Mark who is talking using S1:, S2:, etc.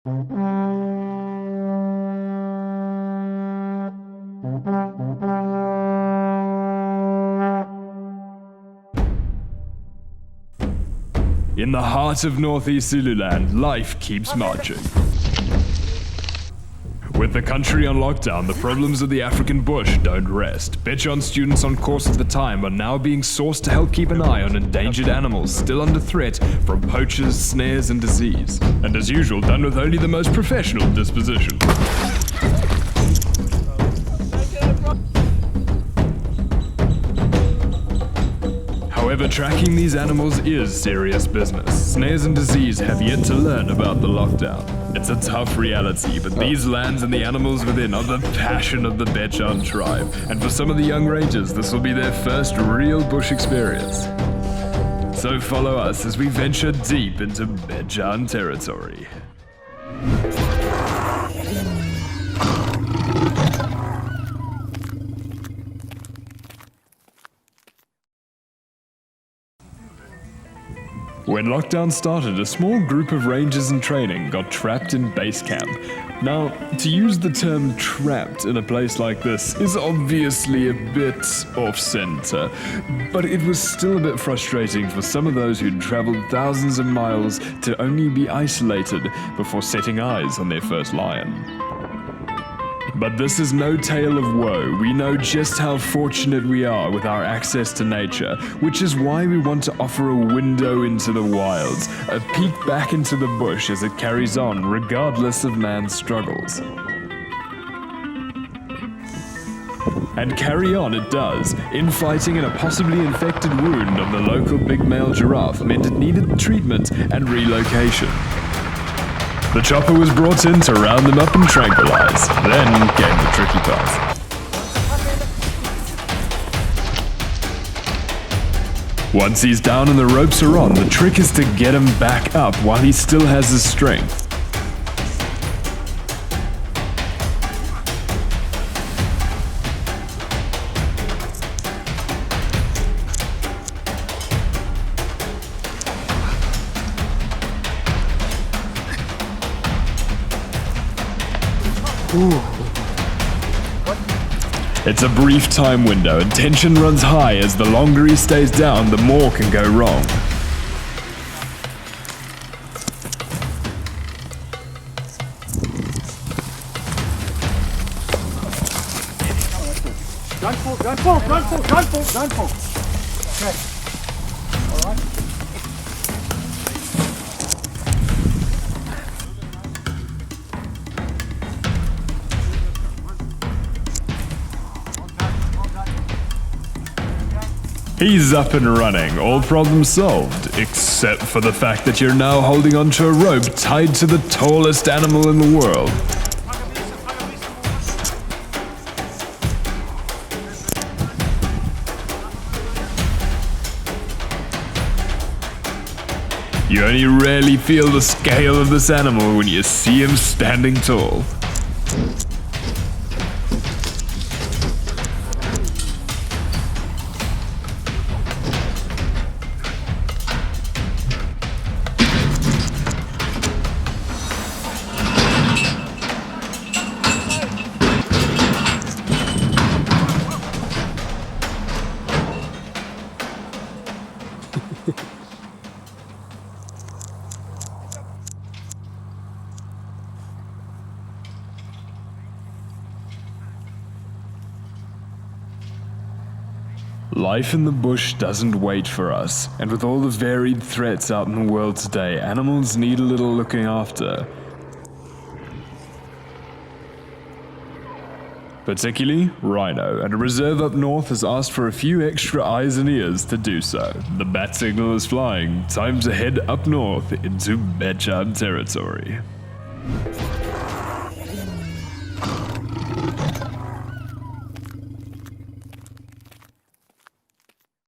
S1: In the heart of northeast Zululand, life keeps marching. With the country on lockdown, the problems of the African bush don't rest. Bhejane students on course at the time are now being sourced to help keep an eye on endangered animals still under threat from poachers, snares and disease. And as usual, done with only the most professional disposition. However, tracking these animals is serious business. Snares and disease have yet to learn about the lockdown. It's a tough reality, but these lands and the animals within are the passion of the Bhejane tribe. And for some of the young rangers, this will be their first real bush experience. So follow us as we venture deep into Bhejane Territory. When lockdown started, a small group of rangers in training got trapped in base camp. Now, to use the term trapped in a place like this is obviously a bit off-center, but it was still a bit frustrating for some of those who'd traveled thousands of miles to only be isolated before setting eyes on their first lion. But this is no tale of woe. We know just how fortunate we are with our access to nature, which is why we want to offer a window into the wilds, a peek back into the bush as it carries on, regardless of man's struggles. And carry on it does. Infighting and a possibly infected wound on the local big male giraffe meant it needed treatment and relocation. The chopper was brought in to round them up and tranquilize. Then came the tricky part. Once he's down and the ropes are on, the trick is to get him back up while he still has his strength. It's a brief time window, and tension runs high as the longer he stays down, the more can go wrong.
S2: Don't fall. Okay. All right.
S1: He's up and running, all problems solved, except for the fact that you're now holding onto a rope tied to the tallest animal in the world. You only rarely feel the scale of this animal when you see him standing tall. Life in the bush doesn't wait for us, and with all the varied threats out in the world today, animals need a little looking after. Particularly rhino, and a reserve up north has asked for a few extra eyes and ears to do so. The bat signal is flying. Time to head up north into Bhejane Territory.